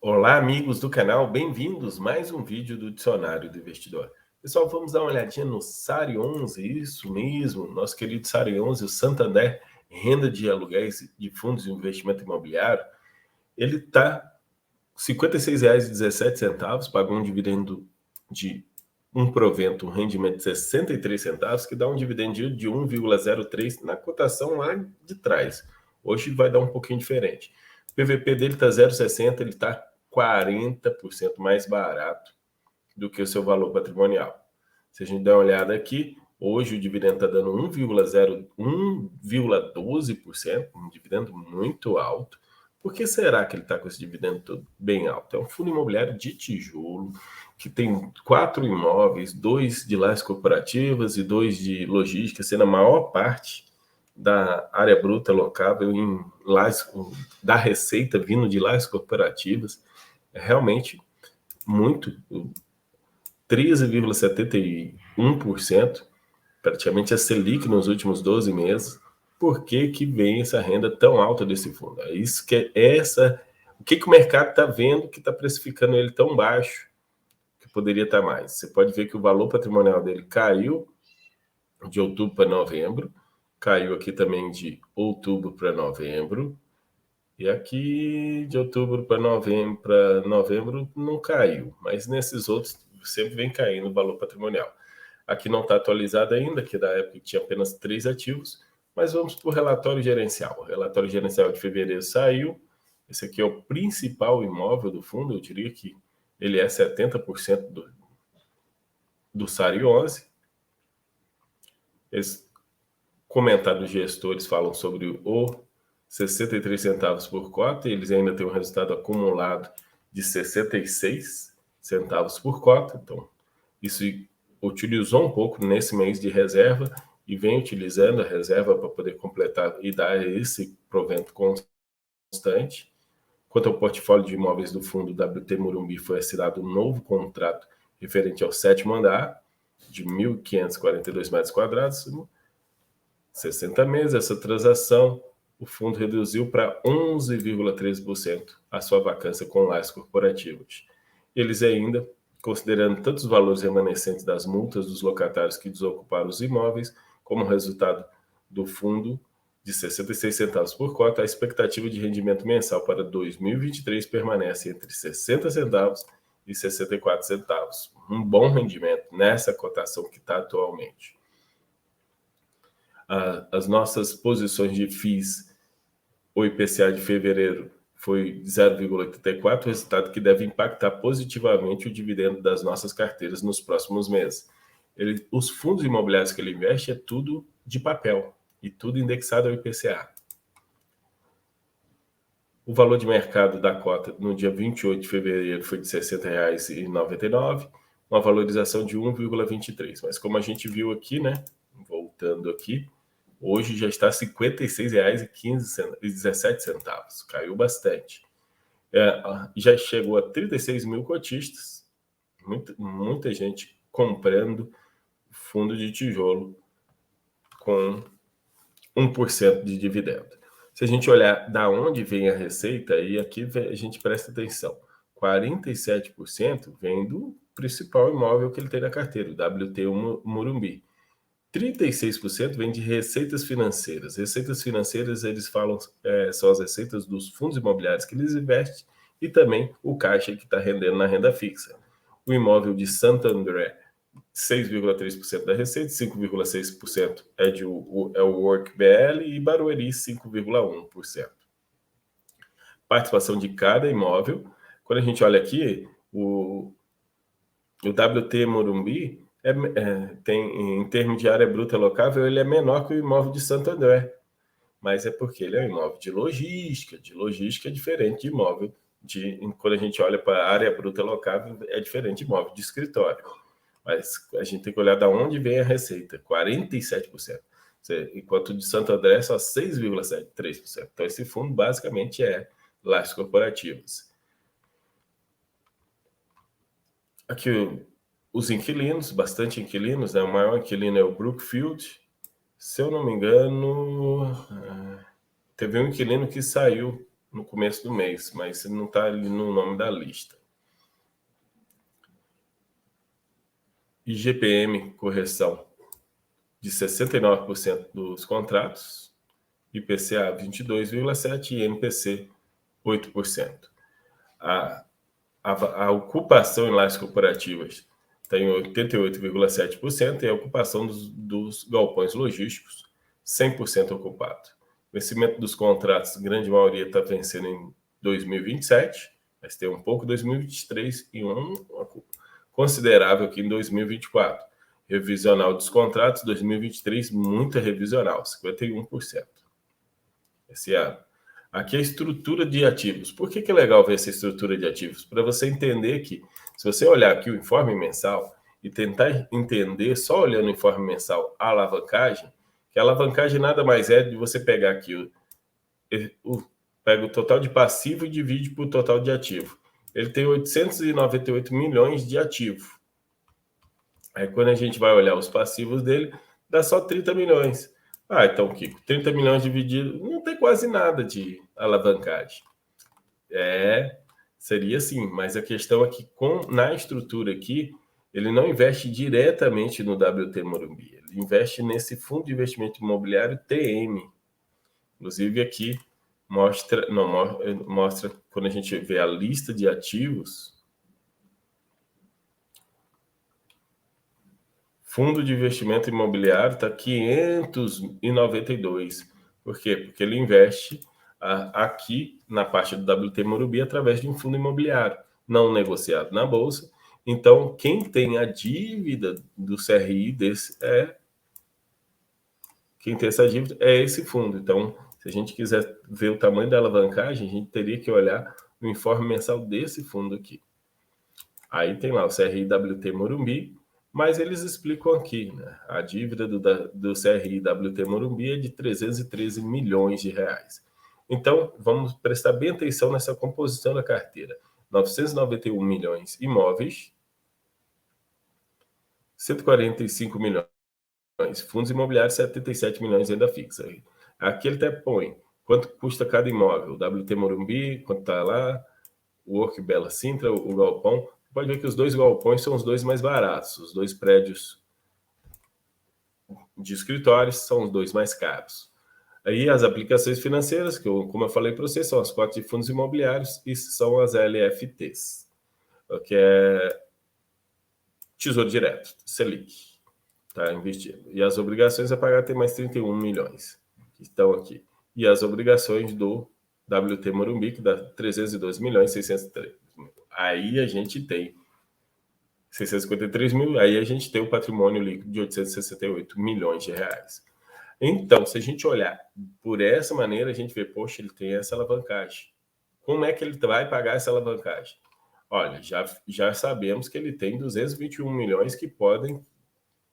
Olá, amigos do canal, bem-vindos a mais um vídeo do Dicionário do Investidor. Pessoal, vamos dar uma olhadinha no SARI 11, isso mesmo, nosso querido SARI 11, o Santander Renda de Aluguéis de Fundos de Investimento Imobiliário. Ele está R$ 56,17, pagou um dividendo de um provento, um rendimento de 63 centavos, que dá um dividendo de 1,03 na cotação lá de trás. Hoje vai dar um pouquinho diferente. O PVP dele está 0,60, ele está 40% mais barato do que o seu valor patrimonial. Se a gente der uma olhada aqui, hoje o dividendo está dando 1,12%, um dividendo muito alto. Por que será que ele está com esse dividendo todo bem alto? É um fundo imobiliário de tijolo, que tem 4 imóveis, 2 de lajes corporativas e 2 de logística, sendo a maior parte da área bruta locável em lajes, da receita vindo de lajes corporativas. É realmente muito, 13,71%, praticamente a Selic nos últimos 12 meses. Por que vem essa renda tão alta desse fundo? É isso que é o que o mercado está vendo que está precificando ele tão baixo, que poderia estar mais. Você pode ver que o valor patrimonial dele caiu de outubro para novembro, caiu aqui também de outubro para novembro, e aqui de outubro para novembro não caiu, mas nesses outros sempre vem caindo o valor patrimonial. Aqui não está atualizado ainda, que da época tinha apenas 3 ativos, mas vamos para o relatório gerencial. O relatório gerencial de fevereiro saiu. Esse aqui é o principal imóvel do fundo, eu diria que ele é 70% do SARI 11. Os comentários dos gestores falam sobre o 63 centavos por cota, e eles ainda têm um resultado acumulado de 66 centavos por cota. Então, isso utilizou um pouco nesse mês de reserva e vem utilizando a reserva para poder completar e dar esse provento constante. Quanto ao portfólio de imóveis do fundo WT Morumbi, foi assinado um novo contrato referente ao 7º andar, de 1.542 metros quadrados, 60 meses. Essa transação, o fundo reduziu para 11,13% a sua vacância com lajes corporativas. Eles ainda, considerando tanto os valores remanescentes das multas dos locatários que desocuparam os imóveis, como resultado do fundo de 66 centavos por cota, a expectativa de rendimento mensal para 2023 permanece entre 60 centavos e 64 centavos. Um bom rendimento nessa cotação que está atualmente. As nossas posições de FIIs, o IPCA de fevereiro foi 0,84, resultado que deve impactar positivamente o dividendo das nossas carteiras nos próximos meses. Os fundos imobiliários que ele investe é tudo de papel e tudo indexado ao IPCA. O valor de mercado da cota no dia 28 de fevereiro foi de R$ 60,99, uma valorização de 1,23. Mas como a gente viu aqui, né, voltando aqui, hoje já está R$ 56,17, caiu bastante. Já chegou a 36 mil cotistas, muita gente comprando fundo de tijolo com 1% de dividendo. Se a gente olhar da onde vem a receita, e aqui a gente presta atenção, 47% vem do principal imóvel que ele tem na carteira, o WT Morumbi. 36% vem de receitas financeiras. Receitas financeiras, eles falam, são as receitas dos fundos imobiliários que eles investem e também o caixa que está rendendo na renda fixa. O imóvel de Santo André, 6,3% da receita, 5,6% é o Work BL e Barueri, 5,1%. Participação de cada imóvel. Quando a gente olha aqui, o WT Morumbi, tem, em termos de área bruta locável, ele é menor que o imóvel de Santo André, mas é porque ele é um imóvel de logística é diferente de imóvel, quando a gente olha para a área bruta locável, é diferente de imóvel de escritório, mas a gente tem que olhar de onde vem a receita, 47%, enquanto o de Santo André é só 6,73%, então esse fundo basicamente é lajes corporativas. Aqui os inquilinos, bastante inquilinos, né? O maior inquilino é o Brookfield. Se eu não me engano, teve um inquilino que saiu no começo do mês, mas não está ali no nome da lista. IGPM, correção de 69% dos contratos, IPCA 22,7% e MPC 8%. A ocupação em lajes corporativas tem 88,7% e a ocupação dos galpões logísticos 100% ocupado. O vencimento dos contratos, grande maioria está vencendo em 2027, mas tem um pouco em 2023 e um considerável aqui em 2024. Revisional dos contratos, 2023, muita revisional, 51%. Esse ano. Aqui é a estrutura de ativos. Por que é legal ver essa estrutura de ativos? Para você entender que, se você olhar aqui o informe mensal e tentar entender, só olhando o informe mensal, a alavancagem, que a alavancagem nada mais é de você pegar aqui, pega o total de passivo e divide por total de ativo. Ele tem 898 milhões de ativo. Aí, quando a gente vai olhar os passivos dele, dá só 30 milhões. Então, Kiko, 30 milhões dividido, não tem quase nada de alavancagem. Seria sim, mas a questão é que na estrutura aqui, ele não investe diretamente no WT Morumbi, ele investe nesse Fundo de Investimento Imobiliário TM. Inclusive aqui mostra quando a gente vê a lista de ativos, Fundo de Investimento Imobiliário está 592. Por quê? Porque ele investe aqui na parte do WT Morumbi através de um fundo imobiliário, não negociado na Bolsa. Então, quem tem a dívida do CRI quem tem essa dívida é esse fundo. Então, se a gente quiser ver o tamanho da alavancagem, a gente teria que olhar no informe mensal desse fundo aqui. Aí tem lá o CRI WT Morumbi, mas eles explicam aqui, né? A dívida do CRI WT Morumbi é de 313 milhões de reais. Então, vamos prestar bem atenção nessa composição da carteira. 991 milhões imóveis, 145 milhões fundos imobiliários, 77 milhões renda fixa. Aqui ele até põe quanto custa cada imóvel, o WT Morumbi, quanto está lá, o Work Bela Sintra, o galpão. Pode ver que os dois galpões são os dois mais baratos, os dois prédios de escritórios são os dois mais caros. Aí as aplicações financeiras, como eu falei para vocês, são as cotas de fundos imobiliários e são as LFTs, que é Tesouro Direto, Selic, tá investido. E as obrigações a pagar tem mais 31 milhões que estão aqui. E as obrigações do WT Morumbi, que dá 312 milhões 603. Aí a gente tem 653 mil, aí a gente tem o patrimônio líquido de 868 milhões de reais. Então, se a gente olhar por essa maneira, a gente vê, poxa, ele tem essa alavancagem. Como é que ele vai pagar essa alavancagem? Olha, já sabemos que ele tem 221 milhões que podem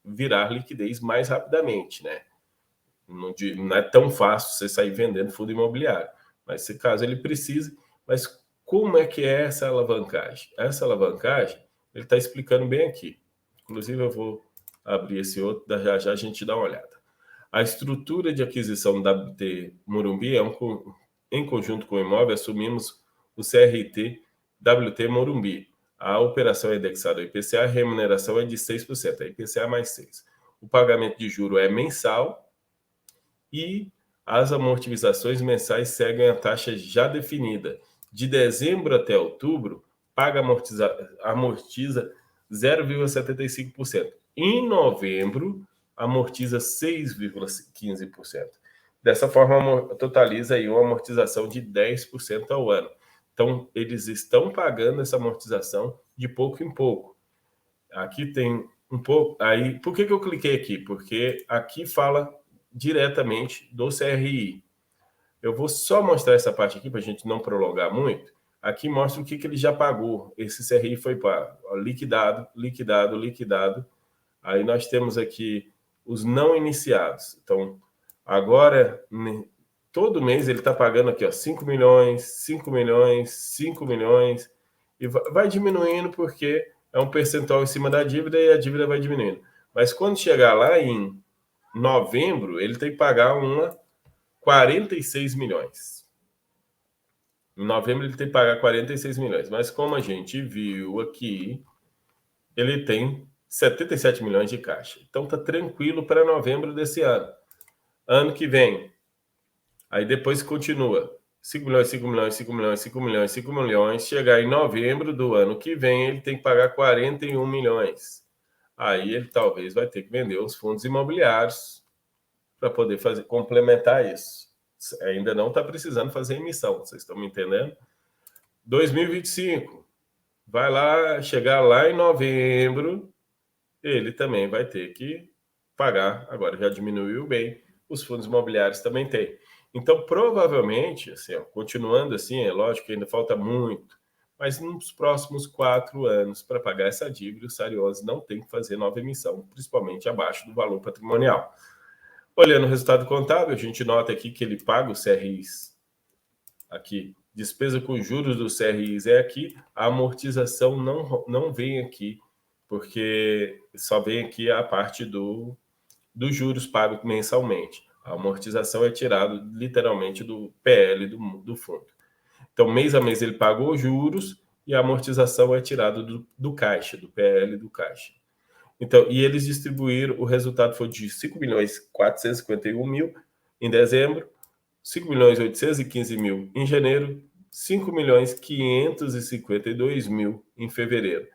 virar liquidez mais rapidamente, né? Não é tão fácil você sair vendendo fundo imobiliário, mas se caso ele precise, mas como é que é essa alavancagem? Essa alavancagem, ele está explicando bem aqui. Inclusive, eu vou abrir esse outro, já a gente dá uma olhada. A estrutura de aquisição da WT Morumbi em conjunto com o imóvel, assumimos o CRT WT Morumbi. A operação é indexada ao IPCA, a remuneração é de 6%, a IPCA mais 6%. O pagamento de juro é mensal e as amortizações mensais seguem a taxa já definida. De dezembro até outubro, amortiza 0,75%. Em novembro, amortiza 6,15%. Dessa forma, totaliza aí uma amortização de 10% ao ano. Então, eles estão pagando essa amortização de pouco em pouco. Aqui tem um pouco... Aí, por que eu cliquei aqui? Porque aqui fala diretamente do CRI. Eu vou só mostrar essa parte aqui para a gente não prolongar muito. Aqui mostra o que ele já pagou. Esse CRI foi pago. Liquidado, liquidado, liquidado. Aí nós temos aqui os não iniciados. Então, agora, todo mês ele está pagando aqui, ó, 5 milhões, 5 milhões, 5 milhões. E vai diminuindo porque é um percentual em cima da dívida e a dívida vai diminuindo. Mas quando chegar lá em novembro, ele tem que pagar 46 milhões. Em novembro ele tem que pagar 46 milhões, mas como a gente viu aqui, ele tem 77 milhões de caixa. Então tá tranquilo para novembro desse ano. Ano que vem, aí depois continua. 5 milhões, 5 milhões, 5 milhões, 5 milhões, 5 milhões. Chegar em novembro do ano que vem, ele tem que pagar 41 milhões. Aí ele talvez vai ter que vender os fundos imobiliários para poder complementar isso. Ainda não está precisando fazer emissão, vocês estão me entendendo? 2025, vai lá, chegar lá em novembro, ele também vai ter que pagar. Agora já diminuiu bem, os fundos imobiliários também têm. Então, provavelmente, assim, ó, continuando assim, é lógico que ainda falta muito, mas nos próximos 4 anos, para pagar essa dívida, o Sariose não tem que fazer nova emissão, principalmente abaixo do valor patrimonial. Olhando o resultado contábil, a gente nota aqui que ele paga os CRIs aqui. Despesa com juros dos CRIs é aqui, a amortização não vem aqui, porque só vem aqui a parte dos juros pagos mensalmente. A amortização é tirada literalmente do PL do fundo. Então, mês a mês ele pagou os juros e a amortização é tirada do caixa, do PL do caixa. Então, e eles distribuíram, o resultado foi de 5 milhões 451 mil em dezembro, 5 milhões 815 mil em janeiro, 5 milhões 552 mil em fevereiro.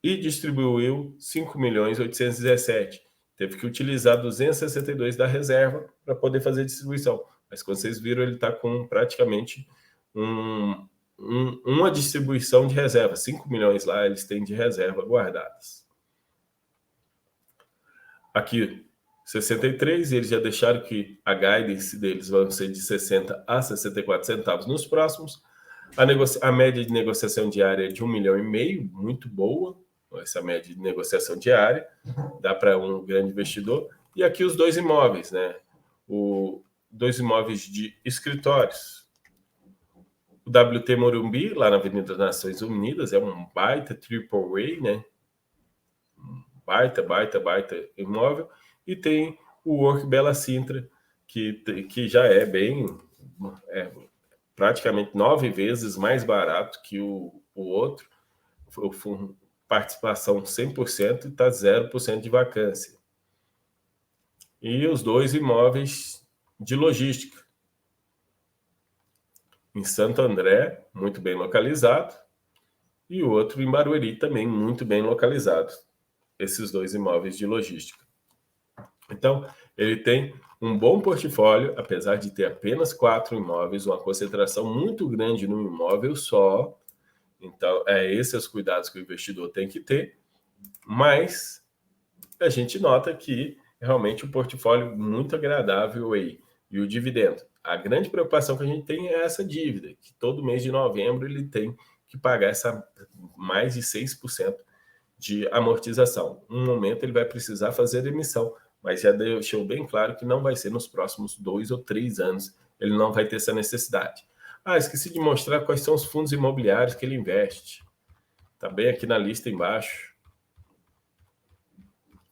E distribuiu 5 milhões 817. Teve que utilizar 262 da reserva para poder fazer a distribuição. Mas como vocês viram, ele está com praticamente uma distribuição de reserva. 5 milhões lá eles têm de reserva guardadas. Aqui, 63, eles já deixaram que a guidance deles vai ser de 60 a 64 centavos nos próximos. A média de negociação diária é de 1,5 milhão, muito boa, essa média de negociação diária, dá para um grande investidor. E aqui os dois imóveis, né? Dois imóveis de escritórios. O WT Morumbi, lá na Avenida das Nações Unidas, é um baita triple A, né? Baita imóvel. E tem o Work Bela Sintra, que já é bem... praticamente 9 vezes mais barato que o outro. Participação 100% e está 0% de vacância. E os dois imóveis de logística. Em Santo André, muito bem localizado, e o outro em Barueri, também muito bem localizado. Esses dois imóveis de logística. Então, ele tem um bom portfólio, apesar de ter apenas 4 imóveis, uma concentração muito grande num imóvel só. Então, esses os cuidados que o investidor tem que ter, mas a gente nota que realmente um portfólio muito agradável aí. E o dividendo. A grande preocupação que a gente tem é essa dívida, que todo mês de novembro ele tem que pagar essa mais de 6% de amortização. Um momento ele vai precisar fazer emissão, mas já deixou bem claro que não vai ser nos próximos 2 ou 3 anos, ele não vai ter essa necessidade. Esqueci de mostrar quais são os fundos imobiliários que ele investe. Está bem aqui na lista embaixo.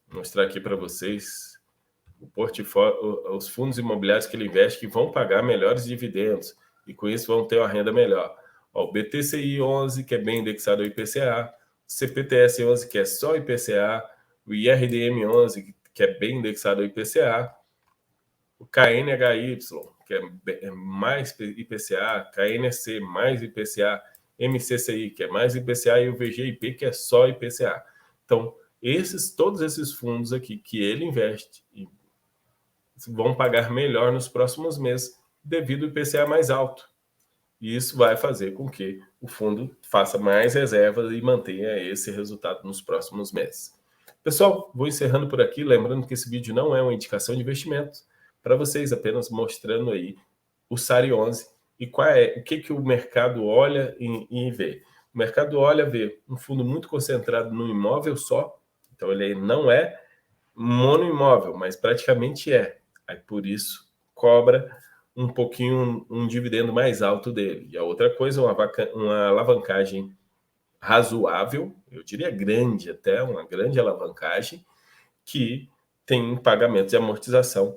Vou mostrar aqui para vocês o portfólio, os fundos imobiliários que ele investe que vão pagar melhores dividendos e com isso vão ter uma renda melhor. O BTCI 11, que é bem indexado ao IPCA, o CPTS 11, que é só IPCA, o IRDM 11, que é bem indexado ao IPCA, o KNHY, que é mais IPCA, KNC mais IPCA, MCCI, que é mais IPCA, e o VGIP, que é só IPCA. Então, todos esses fundos aqui que ele investe vão pagar melhor nos próximos meses devido ao IPCA mais alto. E isso vai fazer com que o fundo faça mais reservas e mantenha esse resultado nos próximos meses. Pessoal, vou encerrando por aqui, lembrando que esse vídeo não é uma indicação de investimento, para vocês apenas mostrando aí o SARI 11 e o que o mercado olha e vê. O mercado olha e vê um fundo muito concentrado no imóvel só, então ele não é monoimóvel, mas praticamente é. Aí por isso cobra um pouquinho um dividendo mais alto dele. E a outra coisa, uma alavancagem razoável, eu diria grande até, uma grande alavancagem, que tem pagamento de amortização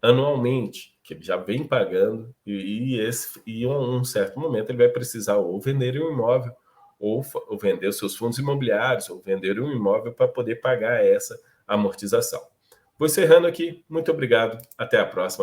anualmente. que ele já vem pagando, e em um certo momento ele vai precisar ou vender um imóvel, ou vender os seus fundos imobiliários, ou vender um imóvel para poder pagar essa amortização. Vou encerrando aqui. Muito obrigado. Até a próxima.